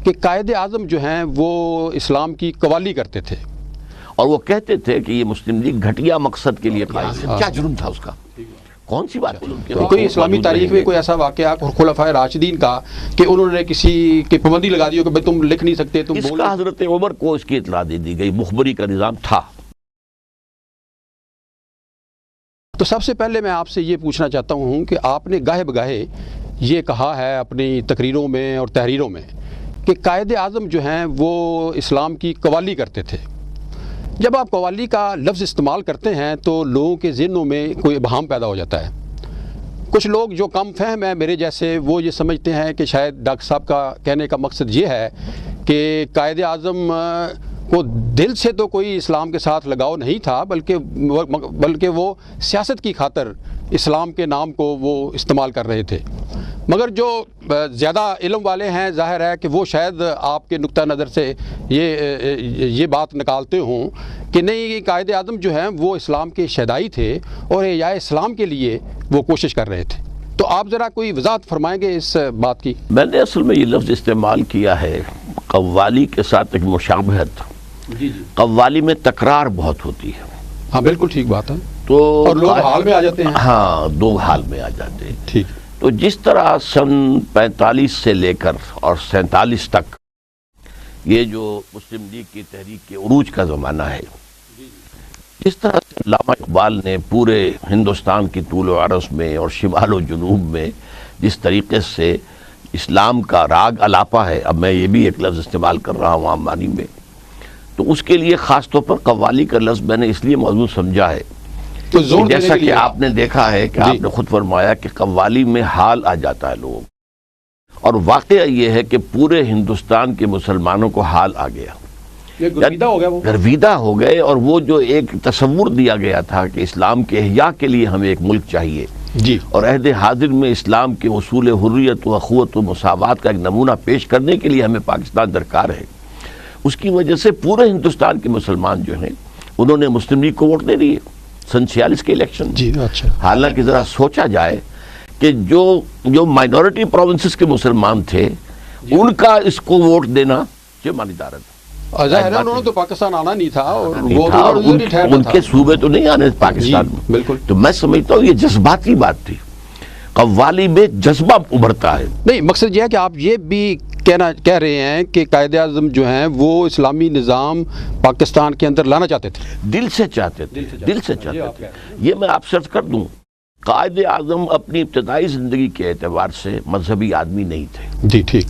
کہ قائد اعظم جو ہیں وہ اسلام کی قوالی کرتے تھے اور وہ کہتے تھے کہ یہ مسلم لیگ گھٹیا مقصد کے لیے قائم ہے۔ کیا جرم تھا اس کا؟ کون سی بات؟ کوئی اسلامی تاریخ میں کوئی ایسا واقعہ خلفائے راشدین کا کہ انہوں نے کسی کی پابندی لگا دی ہو کہ بھائی تم لکھ نہیں سکتے، تم اس کا حضرت عمر کو اس کی اطلاع دے دی گئی، مخبری کا نظام تھا۔ تو سب سے پہلے میں آپ سے یہ پوچھنا چاہتا ہوں کہ آپ نے گاہے بگاہے یہ کہا ہے اپنی تقریروں میں اور تحریروں میں کہ قائد اعظم جو ہیں وہ اسلام کی قوالی کرتے تھے۔ جب آپ قوالی کا لفظ استعمال کرتے ہیں تو لوگوں کے ذہنوں میں کوئی ابہام پیدا ہو جاتا ہے۔ کچھ لوگ جو کم فہم ہیں میرے جیسے، وہ یہ سمجھتے ہیں کہ شاید ڈاکٹر صاحب کا کہنے کا مقصد یہ ہے کہ قائد اعظم کو دل سے تو کوئی اسلام کے ساتھ لگاؤ نہیں تھا، بلکہ وہ سیاست کی خاطر اسلام کے نام کو وہ استعمال کر رہے تھے۔ مگر جو زیادہ علم والے ہیں، ظاہر ہے کہ وہ شاید آپ کے نقطہ نظر سے یہ بات نکالتے ہوں کہ نہیں، قائد اعظم جو ہیں وہ اسلام کے شیدائی تھے اور احیاء اسلام کے لیے وہ کوشش کر رہے تھے۔ تو آپ ذرا کوئی وضاحت فرمائیں گے اس بات کی؟ میں نے اصل میں یہ لفظ استعمال کیا ہے قوالی کے ساتھ ایک مشابہت۔ قوالی میں تکرار بہت ہوتی ہے۔ ہاں بالکل ٹھیک بات ہے، تو اور لوگ حال میں آ جاتے ہیں۔ ہاں، دو حال میں آ جاتے ہیں۔ ٹھیک۔ تو جس طرح سن 45 سے لے کر اور 47 تک یہ جو مسلم لیگ کی تحریک کے عروج کا زمانہ ہے، جس طرح سے علامہ اقبال نے پورے ہندوستان کی طول و عرض میں اور شمال و جنوب میں جس طریقے سے اسلام کا راگ الاپا ہے، اب میں یہ بھی ایک لفظ استعمال کر رہا ہوں عام معنی میں، تو اس کے لیے خاص طور پر قوالی کا لفظ میں نے اس لیے موضوع سمجھا ہے کہ جیسا کہ آپ نے دیکھا ہے کہ آپ نے خود فرمایا کہ قوالی میں حال آ جاتا ہے لوگوں، اور واقعہ یہ ہے کہ پورے ہندوستان کے مسلمانوں کو حال آ گیا، گرویدہ ہو گئے، اور وہ جو ایک تصور دیا گیا تھا کہ اسلام کے احیاء کے لیے ہمیں ایک ملک چاہیے جی، اور عہد حاضر میں اسلام کے اصول حریت و اخوت و مساوات کا ایک نمونہ پیش کرنے کے لیے ہمیں پاکستان درکار ہے، اس کی وجہ سے پورے ہندوستان کے مسلمان جو ہیں انہوں نے مسلم لیگ کو ووٹ دے دیے سن 46 کے الیکشن جی۔ اچھا، حالانکہ ذرا سوچا جائے کہ جو مائنورٹی پروونسز کے مسلمان تھے ان کا اس کو ووٹ دینا یہ مانی دارت ہے، ظاہر ہے انہوں نے تو پاکستان آنا نہیں تھا، اور ان کے صوبے تو نہیں آنے پاکستان میں۔ بالکل، تو میں سمجھتا ہوں یہ جذباتی بات تھی، قوالی میں جذبہ ابھرتا ہے۔ نہیں، مقصد یہ ہے کہ آپ یہ بھی کہہ رہے ہیں کہ قائد اعظم جو ہیں وہ اسلامی نظام پاکستان کے اندر لانا چاہتے تھے، دل سے چاہتے تھے، دل سے چاہتے تھے۔ یہ میں آپ سرچ کر دوں، قائد اعظم اپنی ابتدائی زندگی کے اعتبار سے مذہبی آدمی نہیں تھے۔ جی ٹھیک۔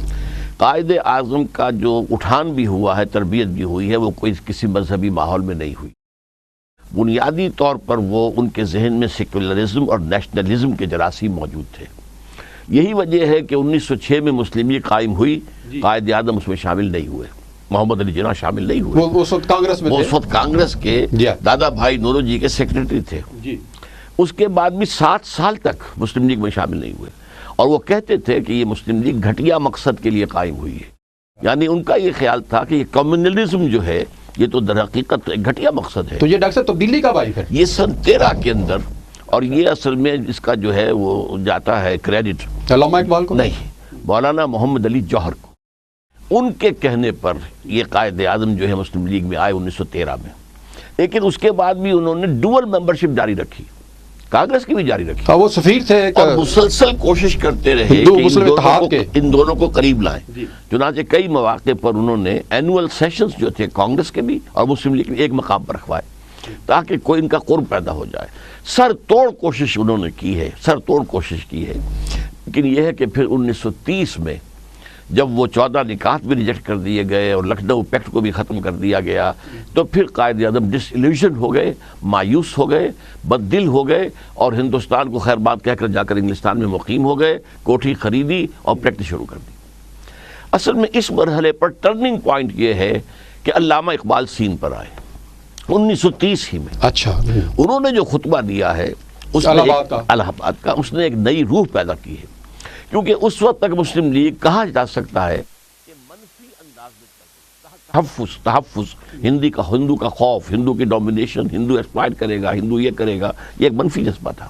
قائد اعظم کا جو اٹھان بھی ہوا ہے، تربیت بھی ہوئی ہے، وہ کوئی کسی مذہبی ماحول میں نہیں ہوئی۔ بنیادی طور پر وہ ان کے ذہن میں سیکولرزم اور نیشنلزم کے جراثیم موجود تھے۔ یہی وجہ ہے کہ 1906 میں مسلم لیگ قائم ہوئی، قائد اعظم اس میں شامل نہیں ہوئے، محمد علی جناح شامل نہیں ہوئے، وہ اس وقت کانگریس میں تھے، وہ اس وقت کانگریس کے دادا بھائی نورو جی کے سیکریٹری تھے۔ اس کے بعد بھی 7 سال تک مسلم لیگ میں شامل نہیں ہوئے، اور وہ کہتے تھے کہ یہ مسلم لیگ گھٹیا مقصد کے لیے قائم ہوئی ہے، یعنی ان کا یہ خیال تھا کہ یہ کمیونلزم جو ہے یہ تو در حقیقت ایک گھٹیا مقصد ہے۔ تو یہ ڈاکٹر صاحب تبدیلی کب آئی پھر؟ یہ سن 13 کے اندر، اور یہ اصل میں اس کا جو ہے وہ جاتا ہے کریڈٹ علامہ اقبال کو نہیں، مولانا محمد علی جوہر کو۔ ان کے کہنے پر یہ قائد اعظم جو ہے مسلم لیگ میں آئے 1913 میں، لیکن اس کے بعد بھی انہوں نے ڈوئل ممبرشپ جاری رکھی، کانگریس کی بھی جاری رکھی، وہ سفیر تھے، اور مسلسل کوشش کرتے رہے کہ ان دونوں کو قریب لائیں۔ چنانچہ کئی مواقع پر انہوں نے اینول سیشنز جو تھے کانگریس کے بھی اور مسلم لیگ کے ایک مقام پر رکھوائے تاکہ کوئی ان کا قرب پیدا ہو جائے۔ سر توڑ کوشش انہوں نے کی ہے، سر توڑ کوشش کی ہے، لیکن یہ ہے کہ پھر 1930 میں جب وہ 14 نکات بھی ریجیکٹ کر دیے گئے اور لکھنؤ پیکٹ کو بھی ختم کر دیا گیا، تو پھر قائد اعظم ڈس ایلیوژن ہو گئے، مایوس ہو گئے، بد دل ہو گئے، اور ہندوستان کو خیر بات کہہ کر جا کر انگلستان میں مقیم ہو گئے، کوٹھی خریدی اور پریکٹس شروع کر دی۔ اصل میں اس مرحلے پر ٹرننگ پوائنٹ یہ ہے کہ علامہ اقبال سین پر آئے 1930 ہی میں۔ اچھا، انہوں نے جو خطبہ دیا ہے الہ آباد کا، اس نے ایک نئی روح پیدا کی ہے، کیونکہ اس وقت تک مسلم لیگ کہا جا سکتا ہے کہ منفی انداز میں تحفظ، ہندو کا خوف، ہندو کی ڈومینیشن، ہندو ایکسپلائٹ کرے گا، ہندو یہ کرے گا، یہ ایک منفی جذبہ تھا۔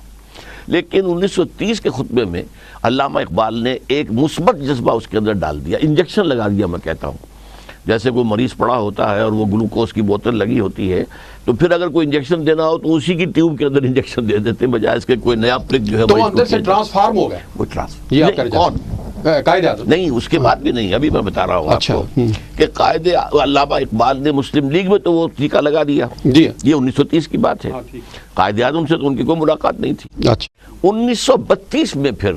لیکن 1930 کے خطبے میں علامہ اقبال نے ایک مثبت جذبہ اس کے اندر ڈال دیا، انجیکشن لگا دیا میں کہتا ہوں. جیسے کوئی مریض پڑا ہوتا ہے اور وہ گلوکوز کی بوتل لگی ہوتی ہے، تو پھر اگر کوئی انجیکشن دینا ہو تو اسی کی ٹیوب کے اندر انجیکشن دے دیتے ہیں، بجائے اس کے کوئی نیا پرک جو ہے تو اندر سے ٹرانسفارم ہو گئے. وہ یہ آپ کون قائد اعظم؟ نہیں، اس کے بعد بھی نہیں، ابھی میں بتا رہا ہوں آپ کو کہ قائد علامہ اقبال نے مسلم لیگ میں تو وہ ٹیکہ لگا دیا. یہ 1930 کی بات ہے. قائد اعظم سے تو ان کی کوئی ملاقات نہیں تھی. 1932 میں پھر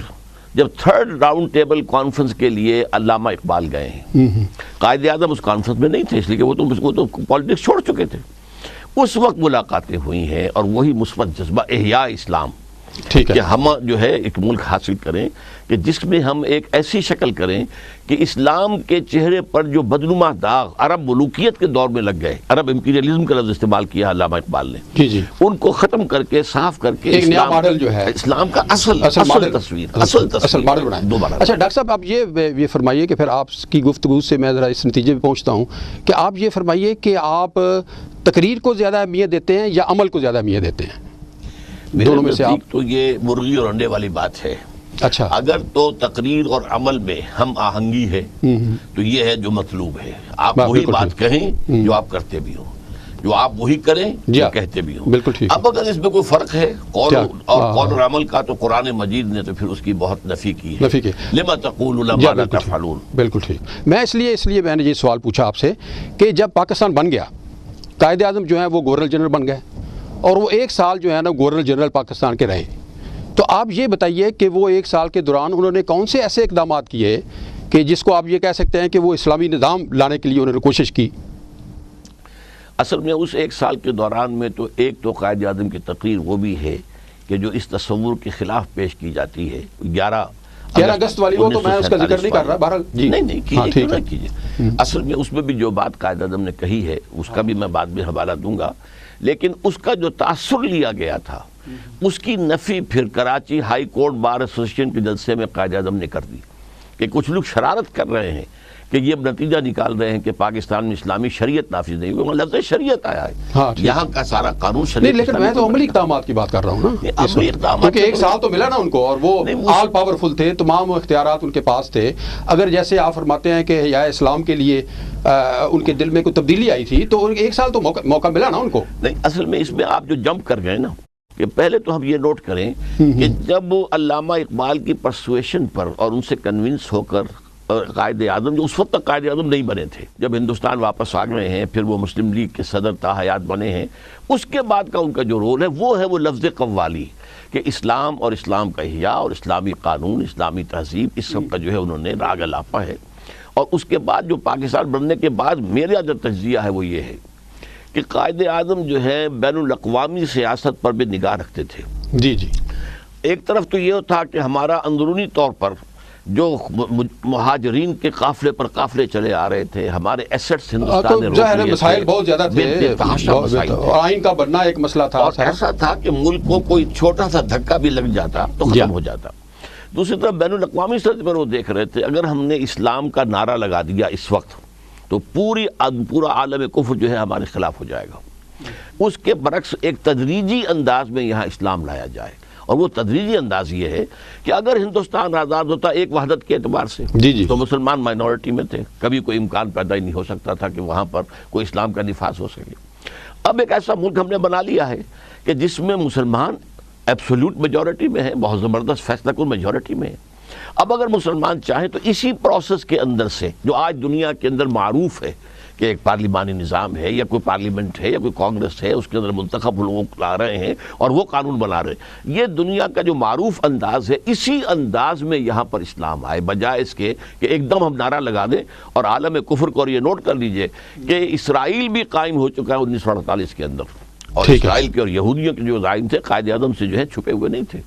جب تھرڈ راؤنڈ ٹیبل کانفرنس کے لیے علامہ اقبال گئے ہیں، قائد اعظم اس کانفرنس میں نہیں تھے، اس لیے کہ وہ تو پالیٹکس چھوڑ چکے تھے. اس وقت ملاقاتیں ہوئی ہیں اور وہی مثبت جذبہ احیاء اسلام کہ ہم جو ہے ایک ملک حاصل کریں کہ جس میں ہم ایک ایسی شکل کریں کہ اسلام کے چہرے پر جو بدنما داغ عرب ملوکیت کے دور میں لگ گئے، عرب امپیریلزم کا لفظ استعمال کیا علامہ اقبال نے، ان کو ختم کر کے صاف کر کے ایک نیا ماڈل جو ہے اسلام کا اصل تصویر اصل ماڈل بنائیں. اچھا ڈاکٹر صاحب، اب یہ فرمائیے کہ پھر آپ کی گفتگو سے میں ذرا اس نتیجے پہ پہنچتا ہوں کہ آپ یہ فرمائیے کہ آپ تقریر کو زیادہ اہمیت دیتے ہیں یا عمل کو زیادہ اہمیت دیتے ہیں؟ دونوں میں سے آپ تو یہ مرغی اور انڈے والی بات ہے. اچھا، اگر تو تقریر اور عمل میں ہم آہنگی ہے تو یہ ہے جو مطلوب ہے. آپ وہی بات کہیں جو آپ کرتے بھی ہوں، جو آپ وہی کریں جو کہتے بھی ہوں. بالکل ٹھیک. اب اگر اس میں کوئی فرق ہے قول اور عمل کا، تو قرآن مجید نے تو پھر اس کی بہت نفی کی ہے. لما تقولون ما لا تفعلون. بالکل ٹھیک. میں اس لیے میں نے یہ سوال پوچھا آپ سے کہ جب پاکستان بن گیا، قائد اعظم جو ہیں وہ گورنر جنرل بن گئے اور وہ 1 سال جو ہے نا گورنر جنرل پاکستان کے رہے. تو آپ یہ بتائیے کہ وہ 1 سال کے دوران انہوں نے کون سے ایسے اقدامات کیے کہ جس کو آپ یہ کہہ سکتے ہیں کہ وہ اسلامی نظام لانے کے لیے انہوں نے کوشش کی؟ اصل میں اس 1 سال کے دوران میں تو ایک تو قائد اعظم کی تقریر وہ بھی ہے کہ جو اس تصور کے خلاف پیش کی جاتی ہے 11 اگست والی، وہ تو میں اس کا ذکر نہیں کر رہا. بہرحال نہیں کیجیے. اصل میں اس میں بھی جو بات قائد اعظم نے کہی ہے اس کا بھی میں بعد میں حوالہ دوں گا، لیکن اس کا جو تاثر لیا گیا تھا اس کی نفی پھر Karachi high court bar association کے جلسے میں قائد اعظم نے کر دی کہ کچھ لوگ شرارت کر رہے ہیں کہ یہ نتیجہ نکال رہے ہیں کہ پاکستان میں اسلامی شریعت نافذ نہیں ہوئی. لفظ شریعت آیا ہے، یہاں کا سارا قانون شریعت. لیکن میں تو عملی اقدامات کی بات کر رہا ہوں نا، عملی اقدامات کیونکہ 1 سال تو ملا نا ان کو اور وہ آل پاورفل تھے، تمام اختیارات ان کے پاس تھے. اگر جیسے آپ فرماتے ہیں کہ یا اسلام کے لیے ان کے دل میں کوئی تبدیلی آئی تھی تو 1 سال تو موقع ملا نا ان کو. نہیں، اصل میں اس میں آپ جو جمپ کر گئے نا، کہ پہلے تو ہم یہ نوٹ کریں کہ جب علامہ اقبال کی پرسویشن پر اور ان سے کنونس ہو کر قائد اعظم، جو اس وقت تک قائد اعظم نہیں بنے تھے، جب ہندوستان واپس آ گئے ہیں، پھر وہ مسلم لیگ کے صدر تا حیات بنے ہیں، اس کے بعد کا ان کا جو رول ہے وہ لفظ قوالی، کہ اسلام اور اسلام کا احیاء اور اسلامی قانون، اسلامی تہذیب، اس سب کا جو ہے انہوں نے راگ الاپا ہے. اور اس کے بعد جو پاکستان بننے کے بعد میرا جو تجزیہ ہے وہ یہ ہے کہ قائد اعظم جو ہے بین الاقوامی سیاست پر بھی نگاہ رکھتے تھے. جی. ایک طرف تو یہ تھا کہ ہمارا اندرونی طور پر جو مہاجرین کے قافلے چلے آ رہے تھے، ہمارے ایسٹس ہندوستان نے روک لیے، مسائل بہت زیادہ تھے، آئین کا بننا ایک مسئلہ تھا، اور ایسا تھا کہ ملک کو کوئی چھوٹا سا دھکا بھی لگ جاتا تو ختم ہو جاتا. دوسری طرف بین الاقوامی سطح پر وہ دیکھ رہے تھے اگر ہم نے اسلام کا نعرہ لگا دیا اس وقت تو پورا عالم کفر جو ہے ہمارے خلاف ہو جائے گا. اس کے برعکس ایک تدریجی انداز میں یہاں اسلام لایا جائے، اور وہ تدریجی انداز یہ ہے کہ اگر ہندوستان آزاد ہوتا ایک وحدت کے اعتبار سے تو مسلمان مائنورٹی میں تھے، کبھی کوئی امکان پیدا ہی نہیں ہو سکتا تھا کہ وہاں پر کوئی اسلام کا نفاذ ہو سکے. اب ایک ایسا ملک ہم نے بنا لیا ہے کہ جس میں مسلمان ایبسولوٹ میجورٹی میں ہے، بہت زبردست فیصلہ کن میجورٹی میں ہے. اب اگر مسلمان چاہیں تو اسی پروسیس کے اندر سے جو آج دنیا کے اندر معروف ہے کہ ایک پارلیمانی نظام ہے یا کوئی پارلیمنٹ ہے یا کوئی کانگریس ہے، اس کے اندر منتخب لوگ لا رہے ہیں اور وہ قانون بنا رہے ہیں، یہ دنیا کا جو معروف انداز ہے، اسی انداز میں یہاں پر اسلام آئے، بجائے اس کے کہ ایک دم ہم نعرہ لگا دیں. اور عالم کفر کو، اور یہ نوٹ کر لیجئے کہ اسرائیل بھی قائم ہو چکا ہے 1948 کے اندر، اور اسرائیل کے اور یہودیوں کے جو زعیم تھے قائد اعظم سے جو ہے چھپے ہوئے نہیں تھے.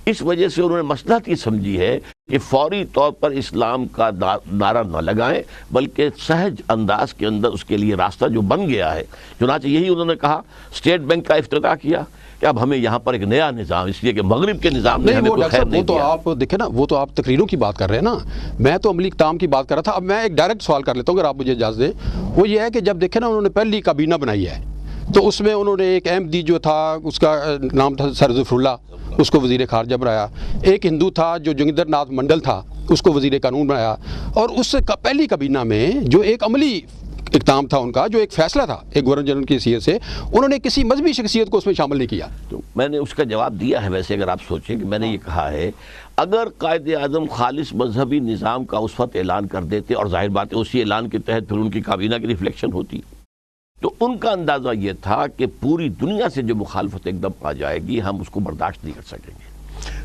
اس وجہ سے انہوں نے مصلحت یہ سمجھی ہے کہ فوری طور پر اسلام کا نعرہ نہ لگائیں، بلکہ سہج انداز کے اندر اس کے لیے راستہ جو بن گیا ہے. چنانچہ یہی انہوں نے کہا، اسٹیٹ بینک کا افتتاح کیا کہ اب ہمیں یہاں پر ایک نیا نظام، اس لیے کہ مغرب کے نظام نے ہمیں کوئی خیر نہیں دیا. وہ تو آپ دیکھیں نا، وہ تو آپ تقریروں کی بات کر رہے ہیں نا، میں تو عملی اقدام کی بات کر رہا تھا. اب میں ایک ڈائریکٹ سوال کر لیتا ہوں اگر آپ مجھے اجازت دیں. وہ یہ ہے کہ جب دیکھیں نا انہوں نے پہلی کابینہ بنائی ہے تو اس میں انہوں نے ایک احمدی جو تھا اس کا نام تھا سر ظفر اللہ، اس کو وزیر خارجہ بنایا، ایک ہندو تھا جو جوگندر ناتھ منڈل تھا اس کو وزیر قانون بنایا، اور اس سے پہلی کابینہ میں جو ایک عملی اقدام تھا ان کا، جو ایک فیصلہ تھا ایک گورنر جنرل کی حیثیت سے، انہوں نے کسی مذہبی شخصیت کو اس میں شامل نہیں کیا۔ تو میں نے اس کا جواب دیا ہے، ویسے اگر آپ سوچیں کہ میں نے یہ کہا ہے اگر قائد اعظم خالص مذہبی نظام کا اس وقت اعلان کر دیتے، اور ظاہر بات ہے اسی اعلان کے تحت پھر ان کی کابینہ کی ریفلیکشن ہوتی، تو ان کا اندازہ یہ تھا کہ پوری دنیا سے جو مخالفت ایک دم آ جائے گی ہم اس کو برداشت نہیں کر سکیں گے،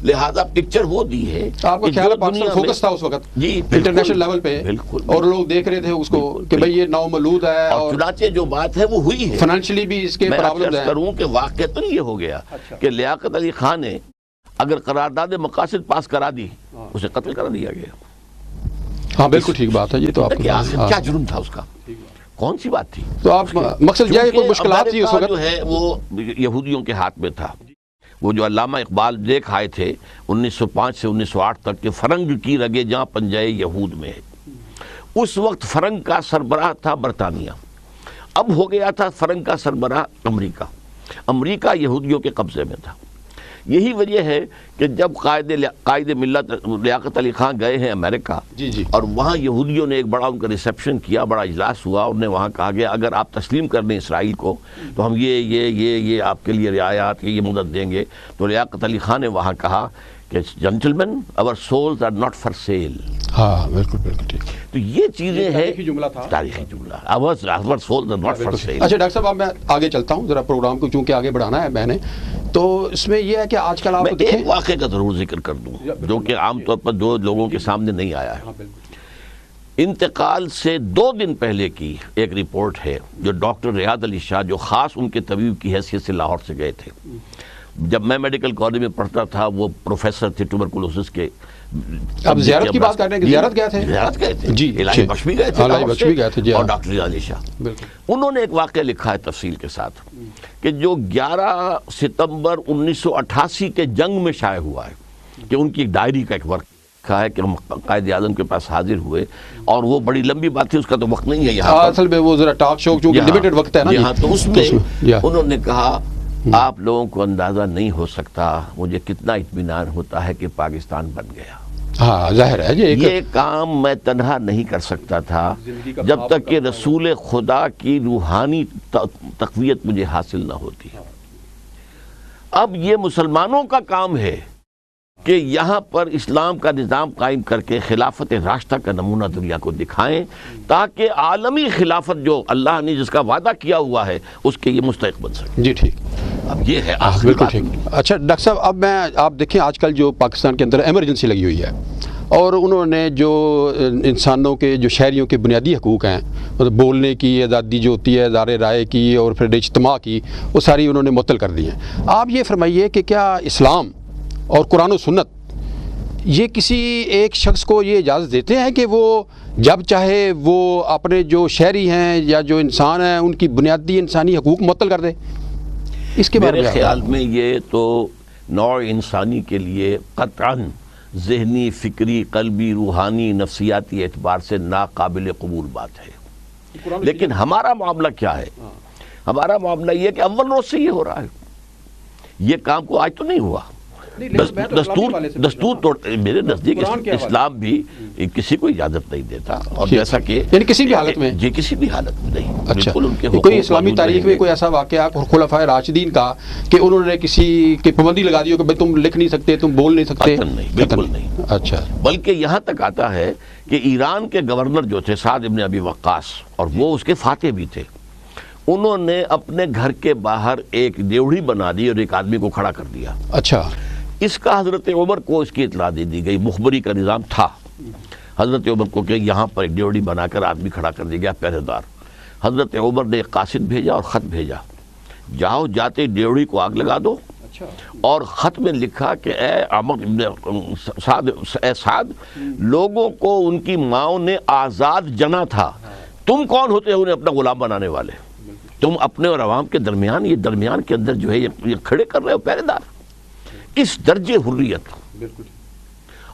لہذا پکچر وہ دی ہے۔ آپ کا خیال ہے پاکستان فوکس تھا اس وقت جی انٹرنیشنل لیول پہ، اور لوگ دیکھ رہے تھے اس کو کہ بھئی یہ نومولود ہے، اور چنانچہ جو بات ہے وہ ہوئی ہے، فائنینشلی بھی اس کے پرابلمز ہیں۔ کروں کہ واقعتاً یہ ہو گیا کہ لیاقت علی خان نے اگر قرارداد مقاصد پاس کرا دی اسے قتل کرا دیا گیا۔ ہاں بالکل ٹھیک بات ہے، یہ تو آپ کیا جرم تھا اس کا، کون سی بات تھی؟ تو آپ مقصد یہ ہے کوئی مشکلات تھی اس وقت جو ہے وہ یہودیوں کے ہاتھ میں تھا۔ وہ جو علامہ اقبال دیکھ آئے تھے 1905 سے 1908 تک کہ فرنگ کی رگے جہاں پنجائے یہود میں، اس وقت فرنگ کا سربراہ تھا برطانیہ، اب ہو گیا تھا فرنگ کا سربراہ امریکہ، امریکہ یہودیوں کے قبضے میں تھا۔ یہی وجہ ہے کہ جب قائد ملت لیاقت علی خان گئے ہیں امریکہ، اور وہاں یہودیوں نے ایک بڑا ان کا ریسیپشن کیا، بڑا اجلاس ہوا، اور نے وہاں کہا گیا اگر آپ تسلیم کر دیں اسرائیل کو تو ہم یہ آپ کے لیے رعایات یہ مدد دیں گے۔ تو لیاقت علی خان نے وہاں کہا کہ gentlemen our souls are not for sale۔ ہاں بالکل بالکل ٹھیک۔ تو یہ چیزیں ہیں، تاریخی جملہ تھا، تاریخی جملہ our souls are not for sale۔ اچھا ڈاکٹر صاحب اب میں آگے چلتا ہوں، ذرا پروگرام کو چونکہ آگے بڑھانا ہے میں نے، تو اس میں یہ ہے کہ آج کل آپ میں ایک واقعے کا ضرور ذکر کر دوں جو کہ عام طور پر جو لوگوں کے سامنے نہیں آیا ہے۔ انتقال سے 2 دن پہلے کی ایک رپورٹ ہے جو ڈاکٹر ریاض علی شاہ، جو خاص ان کے طبیب کی حیثیت سے لاہور سے گئے تھے، جب میں میڈیکل کالج میں پڑھتا تھا وہ پروفیسر تھے ٹیوبرکلوسس کے۔ اب زیارت کی بات کر رہے ہیں کہ زیارت گئے تھے؟ زیارت گئے تھے جی، الہی بخش بھی گئے تھے، الہی بخش بھی گئے تھے، اور ڈاکٹر ریاض علی شاہ۔ انہوں نے ایک واقعہ لکھا ہے تفصیل کے ساتھ کہ جو 11 ستمبر 1988 کے جنگ میں شائع ہوا ہے، کہ ان کی ایک ڈائری کا ایک ورک لکھا ہے کہ ہم قائد اعظم کے پاس حاضر ہوئے، اور وہ بڑی لمبی بات تھی، اس کا تو وقت نہیں ہے یہاں پر، اصل میں وہ ذرا ٹاک شو جو لمیٹڈ وقت ہے نا، یہاں تو اس میں انہوں نے کہا آپ لوگوں کو اندازہ نہیں ہو سکتا مجھے کتنا اطمینان ہوتا ہے کہ پاکستان بن گیا۔ ہاں ظاہر ہے یہ کام میں تنہا نہیں کر سکتا تھا جب تک کہ رسول خدا کی روحانی تقویت مجھے حاصل نہ ہوتی۔ اب یہ مسلمانوں کا کام ہے کہ یہاں پر اسلام کا نظام قائم کر کے خلافت راشدہ کا نمونہ دنیا کو دکھائیں، تاکہ عالمی خلافت جو اللہ نے جس کا وعدہ کیا ہوا ہے اس کے یہ مستحق بن سکے۔ جی ٹھیک، اب یہ ہے بالکل ٹھیک۔ اچھا ڈاکٹر صاحب اب آپ دیکھیں آج کل جو پاکستان کے اندر ایمرجنسی لگی ہوئی ہے، اور انہوں نے جو انسانوں کے جو شہریوں کے بنیادی حقوق ہیں، مطلب بولنے کی آزادی جو ہوتی ہے، اظہار رائے کی اور پھر اجتماع کی، وہ ساری انہوں نے معطل کر دی ہیں۔ آپ یہ فرمائیے کہ کیا اسلام اور قرآن و سنت یہ کسی ایک شخص کو یہ اجازت دیتے ہیں کہ وہ جب چاہے وہ اپنے جو شہری ہیں یا جو انسان ہیں ان کی بنیادی انسانی حقوق معطل کر دے؟ اس کے بارے میں میرے خیال میں یہ تو نوع انسانی کے لیے قطعاً ذہنی، فکری، قلبی، روحانی، نفسیاتی اعتبار سے ناقابل قبول بات ہے۔ لیکن ہمارا معاملہ کیا ہے؟ ہمارا معاملہ یہ کہ اول روز سے یہ ہو رہا ہے، یہ کام کو آج تو نہیں ہوا۔ دستور توڑ، میرے نزدیک اسلام بھی کسی کو اجازت نہیں دیتا، اور جیسا کہ یعنی کسی بھی حالت میں، جی کسی بھی حالت میں نہیں۔ اچھا، ان کے کوئی اسلامی تاریخ میں کوئی ایسا واقعہ خلفائے راشدین کا کہ انہوں نے کسی کی پابندی لگا دی ہو کہ تم لکھ نہیں سکتے، تم بول نہیں سکتے؟ بالکل نہیں۔ اچھا، بلکہ یہاں تک آتا ہے کہ ایران کے گورنر جو تھے سعد ابن ابی وقاص، اور وہ اس کے فاتح بھی تھے، انہوں نے اپنے گھر کے باہر ایک ڈیوڑی بنا دی اور ایک آدمی کو کھڑا کر دیا۔ اچھا، اس کا حضرت عمر کو اس کی اطلاع دے دی گئی، مخبری کا نظام تھا حضرت عمر کو کہ یہاں پر ایک ڈیوڑی بنا کر آدمی کھڑا کر دیا گیا پہرے دار۔ حضرت عمر نے ایک قاصد بھیجا اور خط بھیجا، جاؤ جاتے ڈیوڑی کو آگ لگا دو، اور خط میں لکھا کہ اے عمر اے سعد، لوگوں کو ان کی ماؤں نے آزاد جنا تھا، تم کون ہوتے ہو انہیں اپنا غلام بنانے والے؟ تم اپنے اور عوام کے درمیان، یہ درمیان کے اندر جو ہے یہ کھڑے کر رہے ہو پہرے دار۔ اس درجے حریت،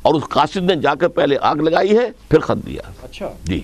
اور اس قاصد نے جا کر پہلے آگ لگائی ہے پھر خط دیا۔ اچھا جی۔